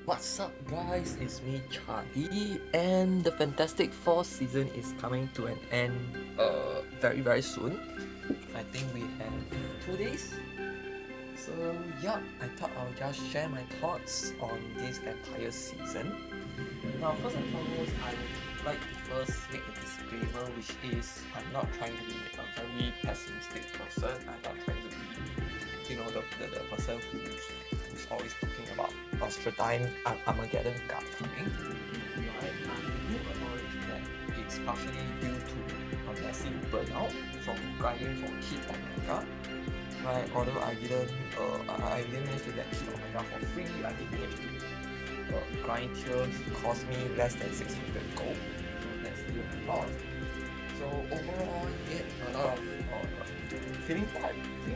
What's up guys, it's me Charlie, and the Fantastic Four season is coming to an end very soon. I think we have 2 days. So yeah, I thought I'll just share my thoughts on this entire season. Now first and foremost, I would like to first make a disclaimer, which is I'm not trying to be a very pessimistic person. I'm not trying to be, the person who's always talking about Nostradamus Armageddon God coming. Right? I do acknowledge that it's partially due to a massive burnout from grinding for Kid Omega. Right? Although I didn't manage to get Kid Omega for free, I did manage to grind tiers. It cost me less than 600 gold. So that's still a lot. So overall, a lot of feeling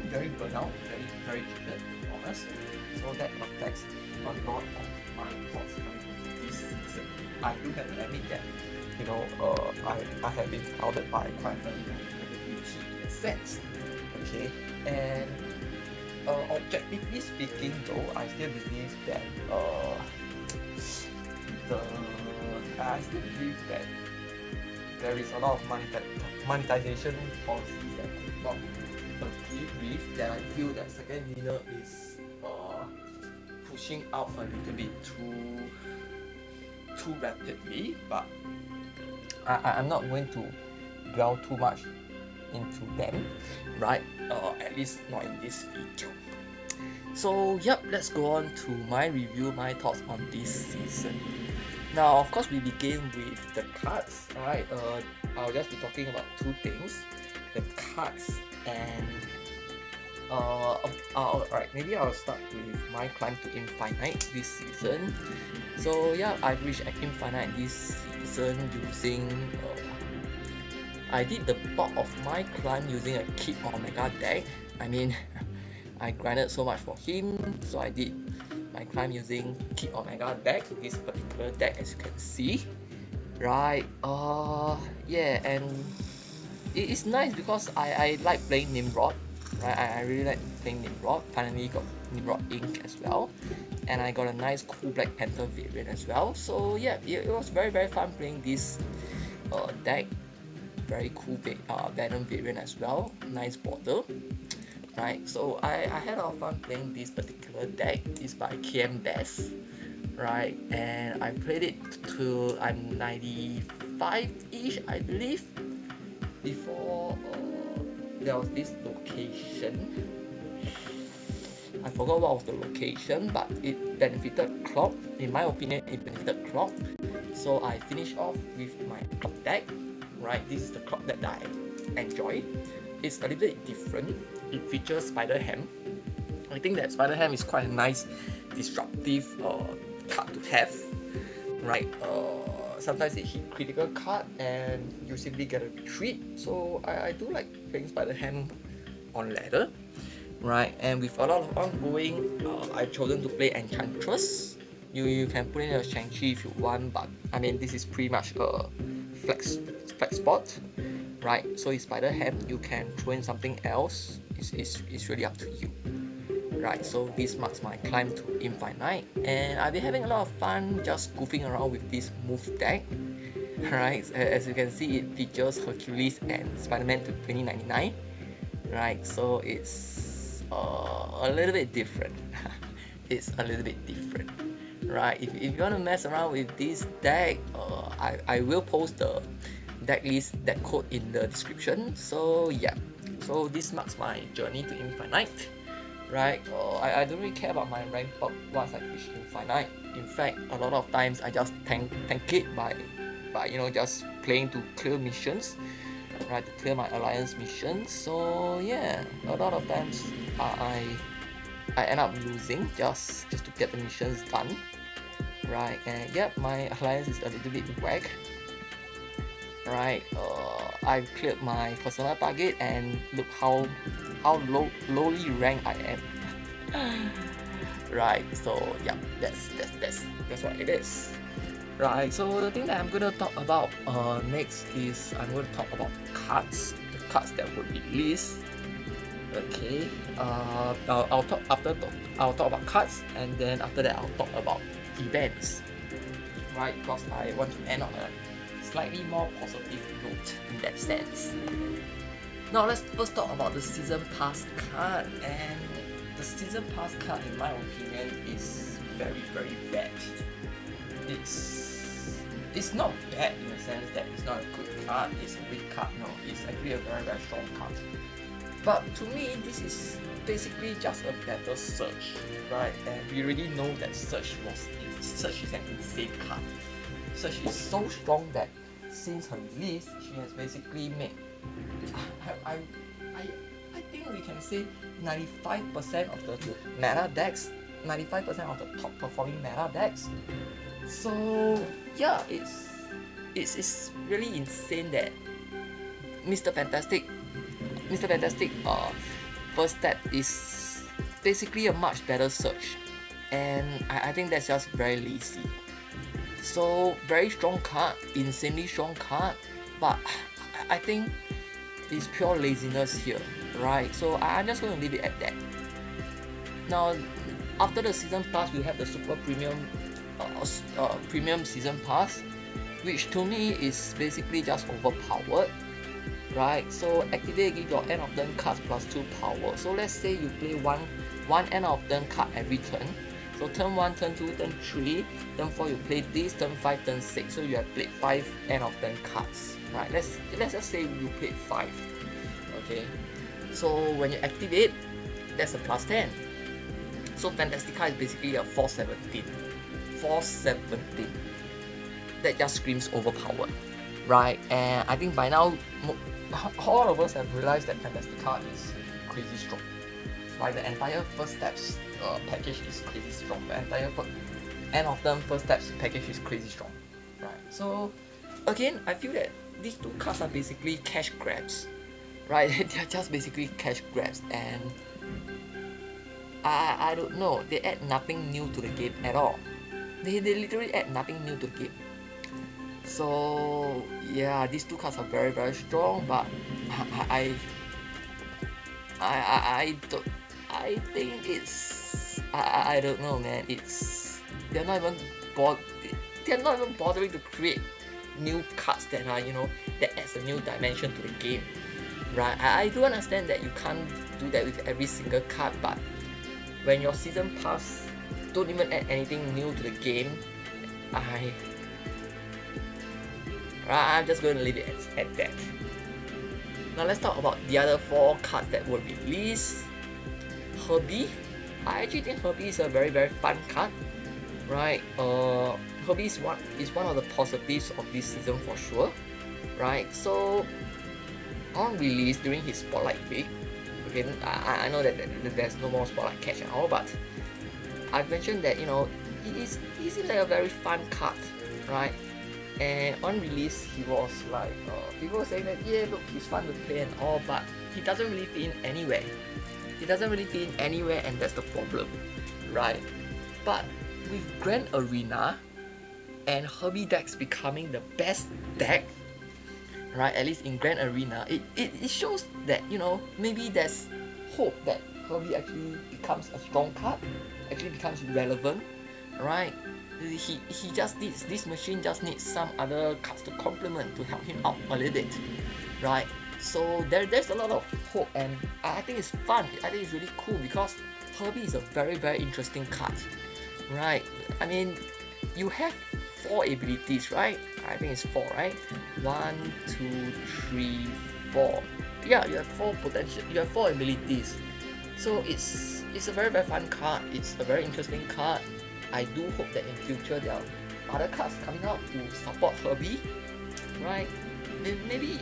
very burnout, very jaded, to be honest. So that affects a lot of my thoughts coming into this season. I do have to admit that, I have been clouded by quite a negativity in a sense. Okay, and objectively speaking, though, I still believe that there is a lot of monetization policies that I'm not agree with. That I feel that second winner is pushing out a little bit too rapidly, but I'm not going to dwell too much into them, right? At least not in this video. So yep, let's go on to my review, my thoughts on this season. Now of course we begin with the cards, right? I'll just be talking about 2 things, the cards and alright, maybe I'll start with my climb to Infinite this season. So yeah, I've reached Infinite this season using I did the bulk of my climb using a Kid Omega deck. I mean, I grinded so much for him, so I did my climb using Kid Omega deck, this particular deck, as you can see. Right, yeah, and it is nice because I like playing Nimrod. Right, I really like playing Nimrod. Finally got Nimrod Ink as well, and I got a nice cool Black Panther variant as well. So yeah, it was very fun playing this deck. Very cool Venom variant as well, nice border. Right, so I had a lot of fun playing this particular deck. It's by KM Best, right, and I played it till I'm 95-ish, I believe, before there was this location. I forgot what was the location, but it benefited Clock. In my opinion, it benefited Clock. So I finished off with my Clock deck. Right, this is the Clock deck that I enjoy. It's a little bit different. It features Spider Ham. I think that Spider Ham is quite a nice disruptive card to have. Right, sometimes it hit critical card and you simply get a retreat. So I do like playing Spider Ham on ladder. Right, and with a lot of ongoing, I've chosen to play Enchantress. You can put in a Shang-Chi if you want, but I mean this is pretty much a flex spot. Right, so it's Spider Ham, you can throw in something else. It's really up to you. Right, so this marks my climb to Infinite, and I've been having a lot of fun just goofing around with this move deck. Right, as you can see, it features Hercules and Spider-Man to 2099. Right, so it's a little bit different. It's a little bit different. Right, if you want to mess around with this deck, I will post the deck list, deck code in the description. So yeah, so this marks my journey to Infinite. Right, I don't really care about my rank up once I reach Infinite. In fact, a lot of times I just tank it by just playing to clear missions, right, to clear my alliance missions. So yeah, a lot of times I end up losing just to get the missions done. Right, and yeah, my alliance is a little bit whack. Right, I've cleared my personal target and look how lowly ranked I am. Right, so yeah, that's what it is. Right, so the thing that I'm gonna talk about next is I'm gonna talk about the cards that were released. Okay, I'll talk about cards, and then after that I'll talk about events, right? Because I want to end on a slightly more positive note in that sense. Now let's first talk about the season pass card, and the season pass card in my opinion is very bad. It's not bad in the sense that it's not a good card, it's a weak card. No, it's actually a very strong card. But to me, this is basically just a better Surge, right? And we already know that Surge is an insane card. Surge is so strong that since her release, she has basically made, I think we can say 95% of the meta decks, 95% of the top performing meta decks. So yeah, it's really insane that Mr. Fantastic first step is basically a much better Surge, and I think that's just very lazy. So very strong card, insanely strong card, but I think it's pure laziness here, right? So I'm just going to leave it at that. Now after the season pass, we have the super premium premium season pass, which to me is basically just overpowered, right? So activate, give your end of turn cards +2 power. So let's say you play one end of turn card every turn. So turn 1, turn 2, turn 3, turn 4 you play this, turn 5, turn 6. So you have played 5 end of turn cards, right? Let's just say you played 5. Okay. So when you activate, that's a +10. So Fantastica is basically a 417. 417. That just screams overpowered, right? And I think by now all of us have realized that Fantastica is crazy strong. Like the entire first steps package is crazy strong. The entire end of term first steps package is crazy strong, right? So again, I feel that these two cards are basically cash grabs, right? They're just basically cash grabs, and I don't know, they add nothing new to the game at all. They literally add nothing new to the game. So yeah, these two cards are very strong, but I think it's I don't know, man. They're not even bothering to create new cards that are, that adds a new dimension to the game, right? I do understand that you can't do that with every single card, but when your season pass don't even add anything new to the game, I'm just going to leave it at that. Now let's talk about the other 4 cards that will be released. Herbie. I actually think Herbie is a very fun card, right? Herbie is one of the positives of this season for sure, right? So on release during his Spotlight week, okay, I know that there's no more Spotlight catch and all, but I've mentioned that he seems like a very fun card, right? And on release, he was like, people were saying that, yeah, look, he's fun to play and all, but he doesn't really fit in anywhere. He doesn't really fit in anywhere, and that's the problem, right? But with Grand Arena and Herbie decks becoming the best deck, right? At least in Grand Arena, it shows that, maybe there's hope that Herbie actually becomes a strong card, actually becomes relevant, right? He just needs, this machine just needs some other cards to complement to help him out a little bit, right? So there's a lot of hope, and I think it's fun. I think it's really cool because Herbie is a very interesting card, right? I mean, you have 4 abilities, right? I think it's 4, right? 1, 2, 3, 4. Yeah, you have 4 potential. You have 4 abilities. So it's a very fun card. It's a very interesting card. I do hope that in future there are other cards coming out to support Herbie, right? Maybe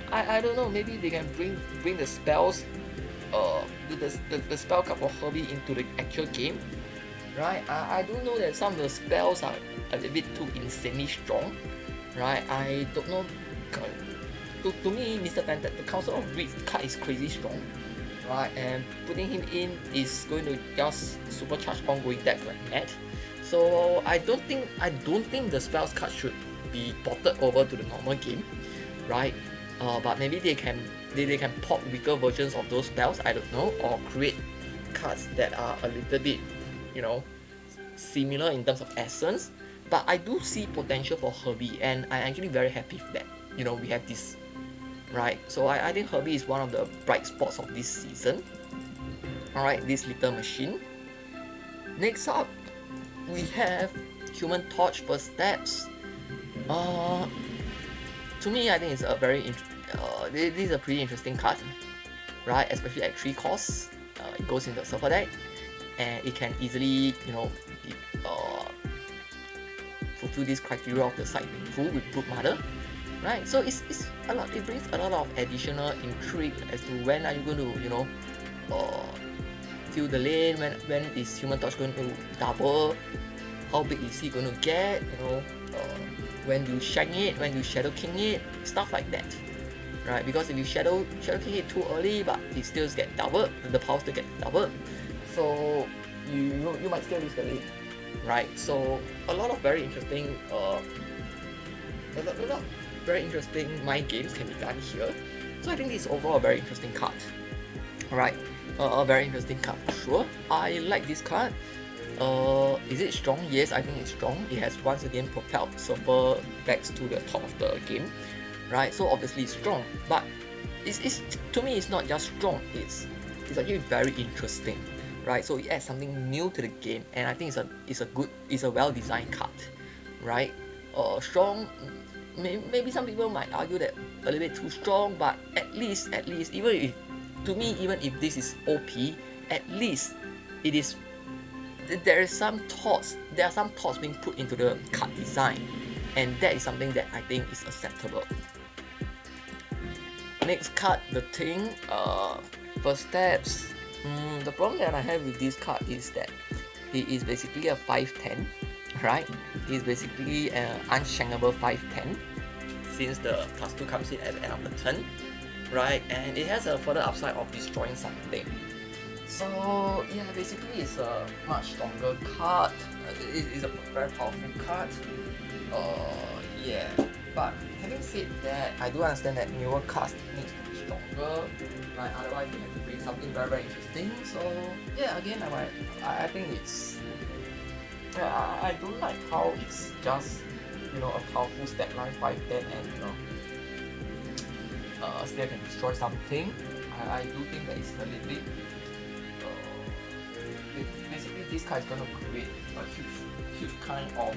I don't know. Maybe they can bring the spells, the spell card for Herbie into the actual game, right? I do know that some of the spells are a little bit too insanely strong, right? I don't know. To me, Mr. Fantastic, the Council of Greed card is crazy strong, right? And putting him in is going to just supercharge ongoing decks like that. So I don't think the spells card should be ported over to the normal game, right? But maybe they can port weaker versions of those spells, I don't know, or create cards that are a little bit, similar in terms of essence, but I do see potential for Herbie, and I'm actually very happy with that. You know, we have this, right? So I think Herbie is one of the bright spots of this season. Alright, this little machine. Next up, we have Human Torch First Steps. To me, I think it's a very this is a pretty interesting card, right? Especially at 3 costs, it goes into the silver deck, and it can easily, you know, fulfill this criteria of the side being full with Brood Mother, right? So it's a lot. It brings a lot of additional intrigue as to when are you going to, you know, fill the lane, when is Human Torch going to double, how big is he going to get, you know, when you shank it, when you Shadow King it, stuff like that, right? Because if you Shadow King it too early, but it still get doubled, the power still get doubled, so you might still lose the lane, right? So a lot of very interesting mind games can be done here. So I think this is overall a very interesting card. Alright, a very interesting card for sure. I like this card. Is it strong? Yes, I think it's strong. It has once again propelled Silver back to the top of the game, right? So obviously it's strong, but it's to me it's not just strong. It's actually very interesting, right? So it adds something new to the game, and I think it's a well designed card, right? Strong. Maybe some people might argue that a little bit too strong, but at least even if, to me, even if this is OP, at least it is. There are some thoughts being put into the card design, and that is something that I think is acceptable. Next card, the Thing. First Steps. The problem that I have with this card is that it is basically a 5/10, right? It is basically an unshankable 5/10, since the +2 comes in at the end of the turn, right? And it has a further upside of destroying something. So yeah, basically it's a much stronger card. It's a very powerful card. Yeah. But having said that, I do understand that newer cards need to be stronger, right? Otherwise you have to bring something very interesting. So yeah, again, I think it's, I don't like how it's just, you know, a powerful step line 5/10 and, you know, still can destroy something. I do think that it's a little bit. Basically, this card is going to create a huge kind of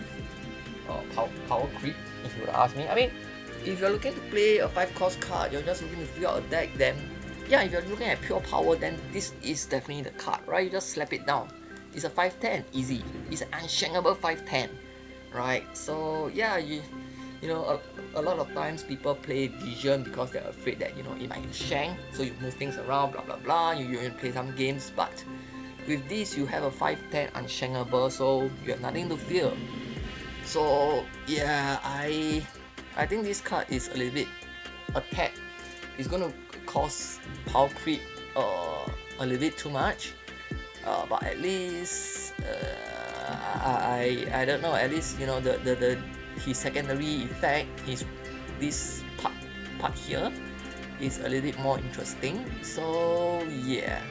power creep, if you would ask me. I mean, if you're looking to play a 5-cost card, you're just looking to fill out a deck, then yeah, if you're looking at pure power, then this is definitely the card, right? You just slap it down. It's a 5/10, easy. It's an unshankable 5/10, right? So yeah, you know, a lot of times people play Vision because they're afraid that, you know, it might shank, so you move things around, blah blah blah. You play some games, but with this you have a 5/10 unshankable, so you have nothing to fear. So yeah, I think this card is a little bit attack. It's gonna cause power creep a little bit too much. But at least I don't know. At least, you know, his secondary effect, this part here is a little bit more interesting. So yeah.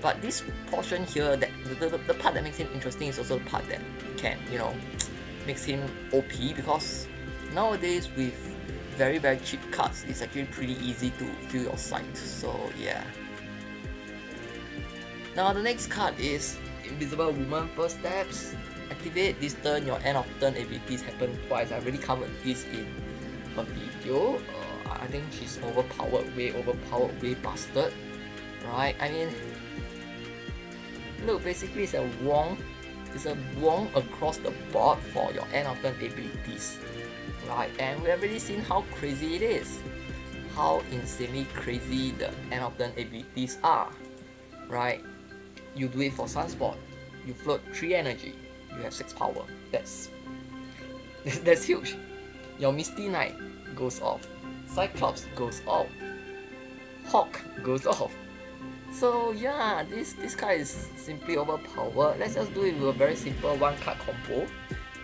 But this portion here, that the part that makes him interesting is also the part that can, you know, makes him OP, because nowadays with very cheap cards, it's actually pretty easy to fill your site. So yeah. Now the next card is Invisible Woman First Steps. Activate this turn, your end of turn abilities happen twice. I already covered this in a video. I think she's overpowered, way bastard. Right? I mean, look, basically it's a Wong. It's a Wong across the board for your end of turn abilities. Right? And we've already seen how crazy it is. How insanely crazy the end of turn abilities are. Right? You do it for Sunspot. You float 3 energy. You have 6 power. That's huge. Your Misty Knight goes off. Cyclops goes off. Hawk goes off. So yeah, this card is simply overpowered. Let's just do it with a very simple 1-card combo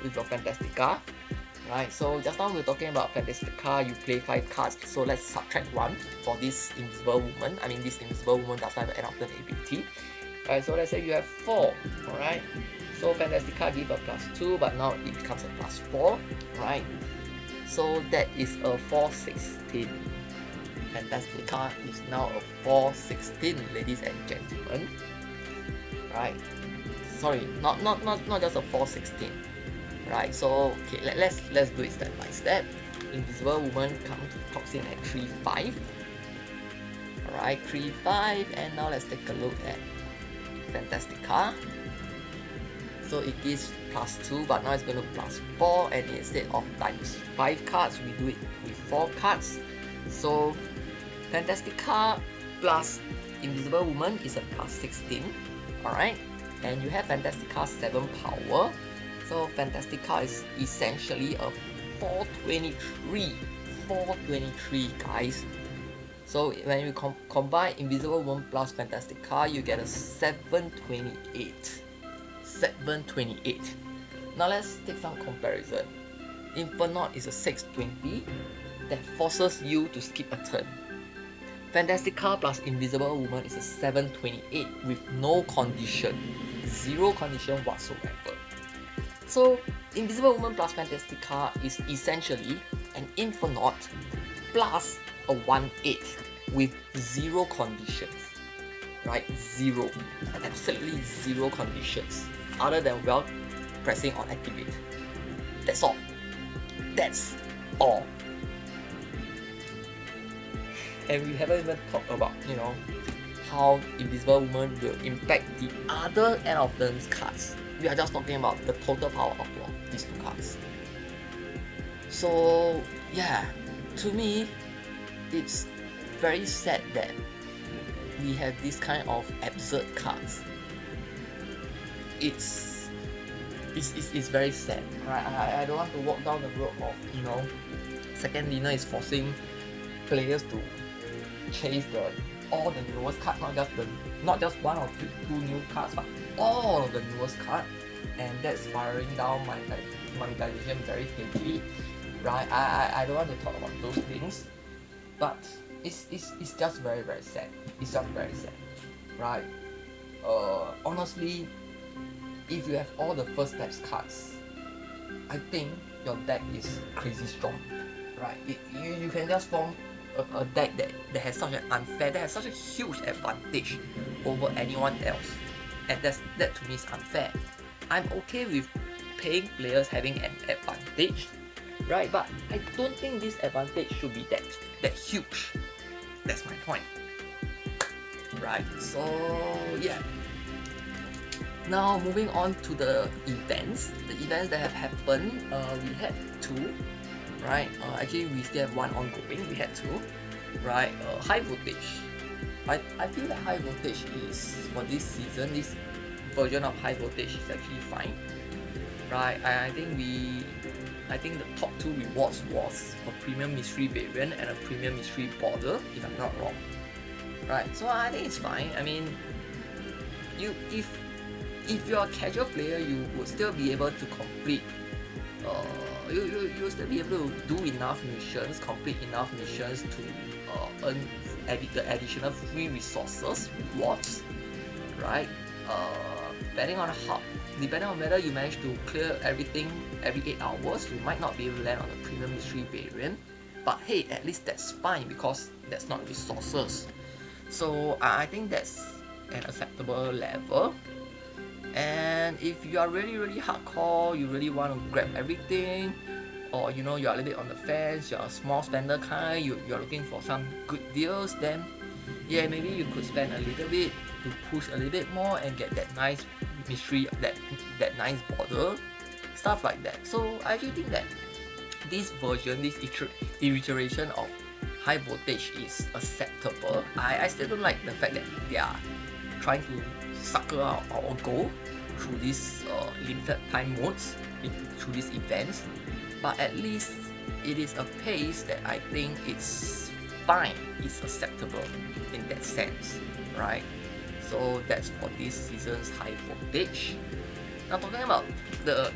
with your Fantastica. Right, so just now we were talking about Fantastica, you play 5 cards, so let's subtract 1 for this Invisible Woman. I mean, this Invisible Woman does not have an end of turn ability. Right, so let's say you have 4, alright? So Fantastica give a +2, but now it becomes a +4, right? So that is a 416. Fantastica is now a 416, ladies and gentlemen. Right? Sorry, not just a 416. Right? So okay, let's do it step by step. Invisible Woman clocks in at 3.5. Alright, 3.5, and now let's take a look at Fantastica. So it gives +2, but now it's going to +4, and instead of times 5 cards, we do it with 4 cards. So Fantastica plus Invisible Woman is a +16. Alright, and you have Fantastica 7 power. So Fantastica is essentially a 423, guys. So when you combine Invisible Woman plus Fantastica, you get a 728. Now let's take some comparison. Infernaut is a 620 that forces you to skip a turn. Fantastica plus Invisible Woman is a 728 with no condition, 0 condition whatsoever. So Invisible Woman plus Fantastica is essentially an Infernaut plus a 1/8 with 0 conditions, right? 0, absolutely 0 conditions other than well pressing on activate. That's all. That's all. And we haven't even talked about, you know, how Invisible Woman will impact the other end of turns cards. We are just talking about the total power of these 2 cards. So yeah, to me, it's very sad that we have this kind of absurd cards. It's very sad, right? I don't want to walk down the road of, you know, second winner is forcing players to chase all the newest cards, not just one or two new cards, but all of the newest cards, and that's spiraling down my monetization very heavily, right? I don't want to talk about those things, but it's just very sad. It's just very sad, right? Honestly, if you have all the first steps cards, I think your deck is crazy strong, right? You can just form a deck that has such a huge advantage over anyone else, and that to me is unfair. I'm okay with paying players having an advantage, right? But I don't think this advantage should be that huge. That's my point, right? So yeah. Now moving on to the events that have happened. We had 2. Right, actually we still have 1 ongoing. We had 2, right? High voltage. I feel that high voltage is, for this season, this version of high voltage is actually fine, right? I think the top 2 rewards was a premium mystery variant and a premium mystery border, if I'm not wrong, right? So I think it's fine. I mean, if you're a casual player, you would still be able to complete. You'll still be able to do enough missions, complete enough missions to earn the additional free resources, rewards, right? Depending on whether you manage to clear everything every 8 hours, you might not be able to land on the premium mystery variant. But hey, at least that's fine because that's not resources. So I think that's an acceptable level. And if you are really hardcore, you really want to grab everything, or you know, you're a little bit on the fence, you're a small spender kind, you're looking for some good deals, then yeah, maybe you could spend a little bit to push a little bit more and get that nice mystery, that nice border, stuff like that. So I actually think that this version, this iteration of high voltage is acceptable. I still don't like the fact that they are trying to sucker out our goal through these limited time modes, through these events, but at least it is a pace that I think it's fine, it's acceptable in that sense, right? So that's for this season's high voltage. Now talking about the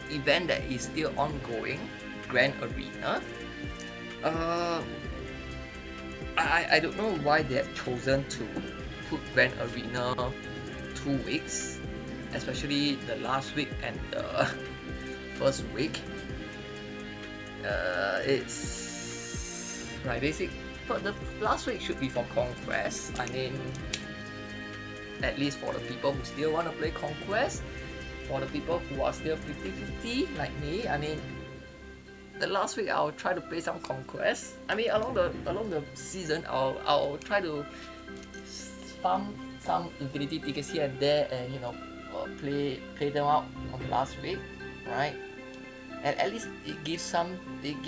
event that is still ongoing, Grand Arena. I don't know why they have chosen to put Grand Arena 2 weeks especially the last week and the first week. It's right basic, but the last week should be for Conquest. I mean, at least for the people who still want to play Conquest, for the people who are still 50-50 like me, I mean, the last week I'll try to play some Conquest. I mean, along the season, I'll try to farm some infinity tickets here and there, and you know, play them out on the last week, right? And at least it gives some choice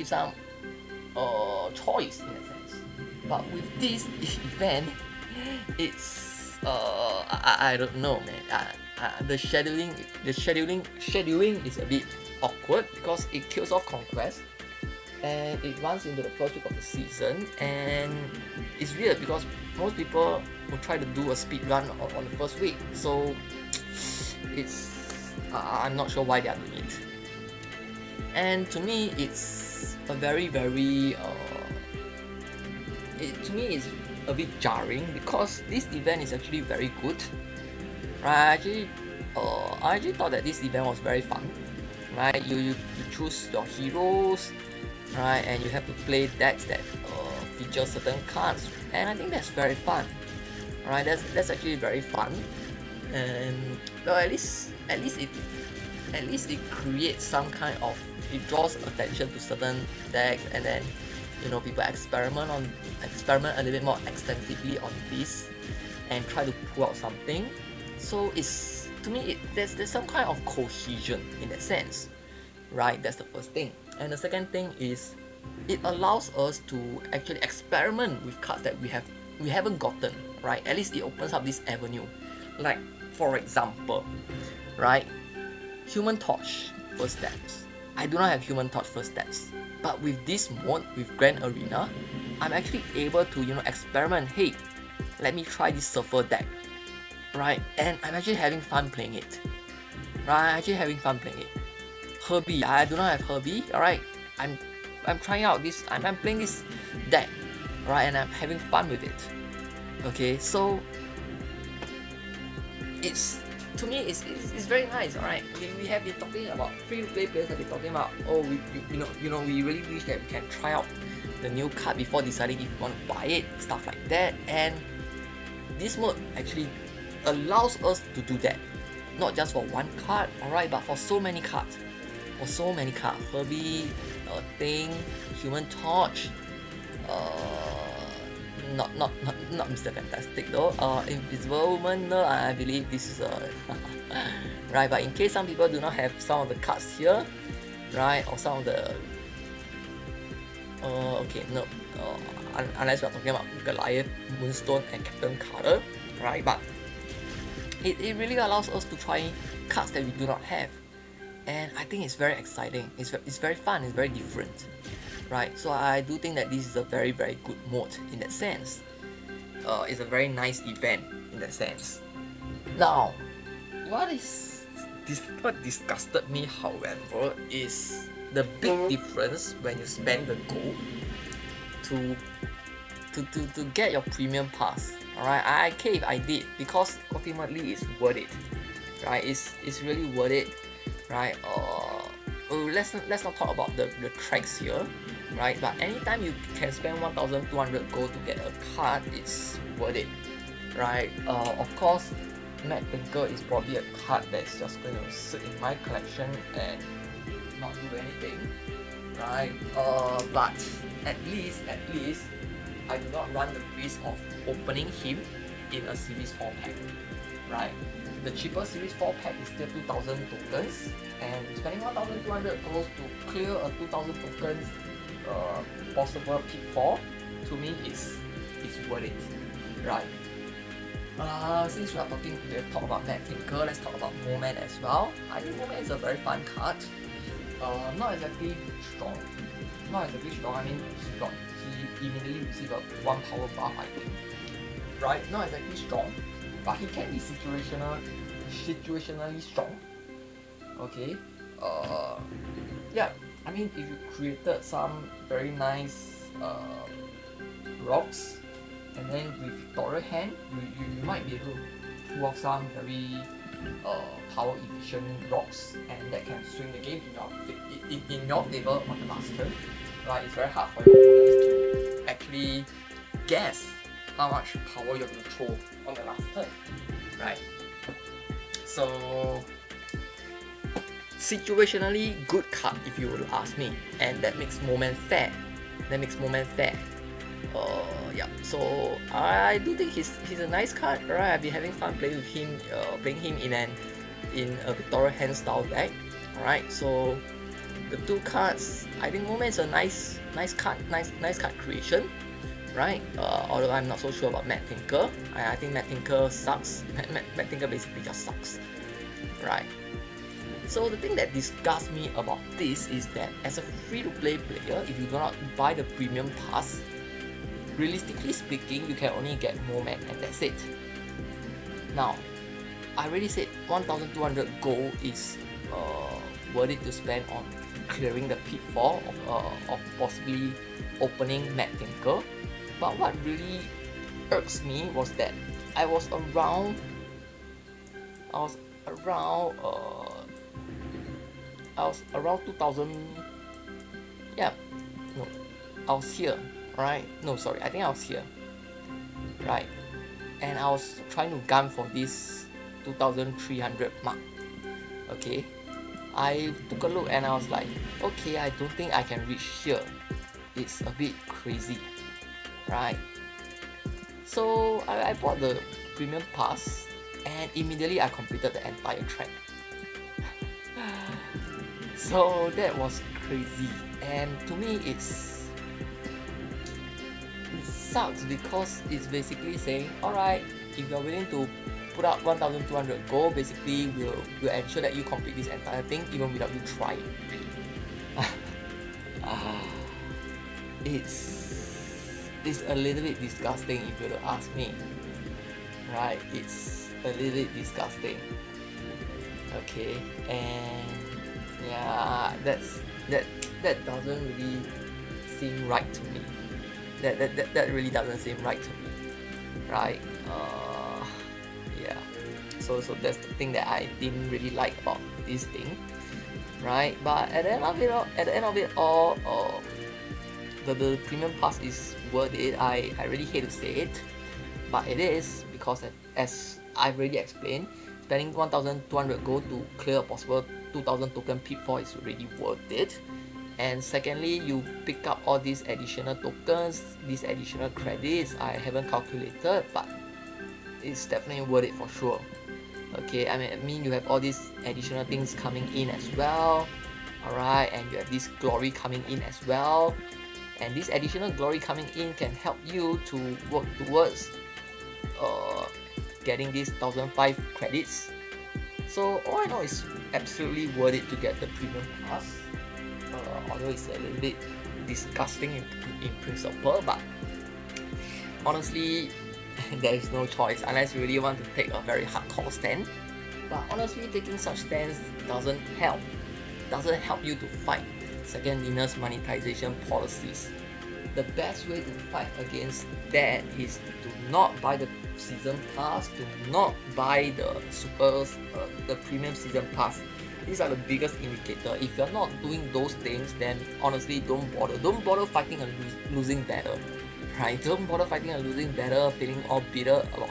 in a sense. But with this event, it's I don't know, man. The scheduling is a bit awkward because it kills off Conquest and it runs into the first week of the season, and it's weird because most people will try to do a speed run on the first week, so it's I'm not sure why they are doing it. And to me, it's a very to me it's a bit jarring because this event is actually very good. Right? I actually thought that this event was very fun. Right? You choose your heroes, right? And you have to play decks that feature certain cards, and I think that's very fun. Right? That's actually very fun, and at least it creates some kind of, it draws attention to certain decks, and then you know, people experiment a little bit more extensively on this and try to pull out something. So it's, to me, there's some kind of cohesion in that sense, right? That's the first thing. And the second thing is it allows us to actually experiment with cards that we haven't gotten, right? At least it opens up this avenue. Like for example, right, Human Torch first steps. I do not have Human Torch first steps, but with this mode, with Grand Arena, I'm actually able to, you know, experiment. Hey, let me try this Surfer deck, right? And I'm actually having fun playing it, right? Herbie, I do not have Herbie, alright? I'm trying out this, I'm playing this deck, right? And I'm having fun with it. Okay, so it's, to me, it's very nice, alright? We have been talking about, free-to-play players have been talking about, oh, we really wish that we can try out the new card before deciding if we want to buy it, stuff like that. And this mode actually allows us to do that, not just for one card, alright, but for so many cards. Herbie, Thing, Human Torch, not Mr. Fantastic though. Invisible Woman, I believe this is right. But in case some people do not have some of the cards here, right, or some of the okay, no, unless we're talking about Goliath, Moonstone, and Captain Carter, right? But it really allows us to try cards that we do not have, and I think it's very exciting. It's very fun. It's very different. Right, so I do think that this is a very good mode in that sense. It's a very nice event in that sense. Now, what disgusted me, however, is the big difference when you spend the gold to get your premium pass. Alright, I care if I did, because ultimately it's worth it. Right, it's really worth it. Right, let's not talk about the tracks here. Right, but anytime you can spend 1,200 gold to get a card, it's worth it, right? Of course, Mad Thinker is probably a card that's just going to sit in my collection and not do anything, right? But at least I do not run the risk of opening him in a Series 4 pack, right? The cheaper Series 4 pack is still 2,000 tokens, and spending 1,200 gold to clear a 2,000 tokens possible pitfall, to me it's worth it, right? Since we talk about Mad Thinker, let's talk about Moment as well. I think Moment is a very fun card. Not exactly strong. I mean, he immediately received a 1 power buff, I think. Right? Not exactly strong, but he can be situationally strong. Okay. Yeah. I mean, if you created some very nice rocks, and then with Victoria hand, you might be able to pull off some very power efficient rocks, and that can swing the game in your favor on the last turn. Right, it's very hard for your opponents to actually guess how much power you're going to throw on the last turn. Right. So situationally good card if you were to ask me, and that makes moment fair. Yeah, so I do think he's a nice card, right? I've been having fun playing with him, playing him in a Victoria hand style deck. Alright, so the two cards, I think Moment is a nice card creation, right? Although I'm not so sure about Mad Tinker. I think Mad Tinker sucks. Mad Tinker basically just sucks, right? So the thing that disgusts me about this is that as a free-to-play player, if you do not buy the premium pass, realistically speaking, you can only get Moment and that's it. Now, I already said 1,200 gold is worth it to spend on clearing the pitfall of possibly opening Mad Tinker. But what really irks me was that I was around 2000. Yeah, no, I was here, right? No, sorry, I think I was here, right? And I was trying to gun for this 2,300 mark. Okay, I took a look and I was like, okay, I don't think I can reach here. It's a bit crazy, right? So I bought the premium pass and immediately I completed the entire track. So that was crazy, and to me it sucks because it's basically saying, alright, if you're willing to put out 1,200 gold, basically we'll ensure that you complete this entire thing even without you trying. It's a little bit disgusting if you ask me, right? It's a little bit disgusting. Okay, and yeah, that doesn't really seem right to me. That really doesn't seem right to me, right? Yeah. So that's the thing that I didn't really like about this thing, right? But at the end of it all, the premium pass is worth it. I really hate to say it, but it is, because as I've already explained, spending 1,200 gold to clear a possible 2,000 token pitfall is already worth it. And secondly, you pick up all these additional tokens, these additional credits. I haven't calculated, but it's definitely worth it for sure. Okay, I mean you have all these additional things coming in as well. Alright, and you have this glory coming in as well. And this additional glory coming in can help you to work towards getting these 1,005 credits. So all I know is absolutely worth it to get the premium pass. Although it's a little bit disgusting in principle, but honestly there is no choice unless you really want to take a very hardcore stand. But honestly, taking such stands doesn't help you to fight second winners monetization policies. The best way to fight against that is to not buy the season pass, to not buy the premium season pass. These are the biggest indicator. If you're not doing those things, then honestly don't bother fighting a losing battle, right? Don't bother fighting a losing battle, feeling all bitter about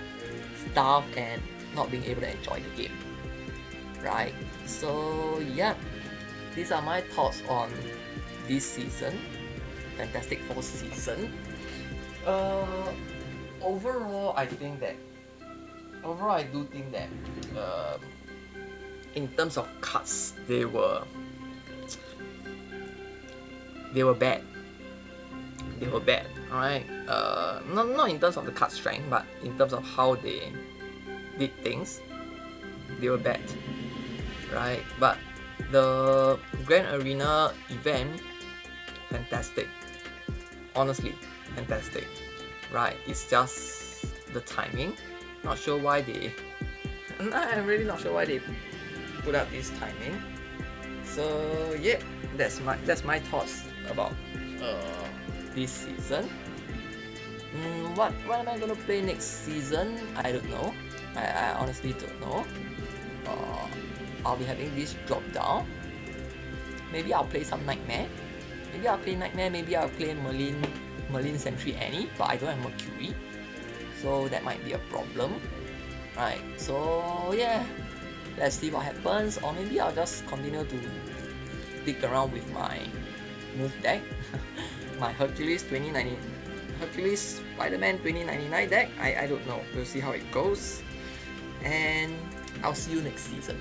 stuff and not being able to enjoy the game, right? So yeah, these are my thoughts on this season, Fantastic Four season. Overall, I do think that in terms of cards, they were bad. Alright. Not in terms of the card strength, but in terms of how they did things, they were bad. Right? But the Grand Arena event, fantastic. Honestly, fantastic. Right? It's just the timing. Not sure why they. I'm really not sure why they put up this timing. So yeah, that's my thoughts about this season. What am I gonna play next season? I don't know. I honestly don't know. I'll be having this drop down. Maybe I'll play some Nightmare. Maybe I'll play Nightmare, maybe I'll play Merlin Sentry Annie, but I don't have Mercury. So that might be a problem. Right, so yeah. Let's see what happens, or maybe I'll just continue to dig around with my move deck. My Hercules Spider-Man 2099 deck. I don't know. We'll see how it goes. And I'll see you next season.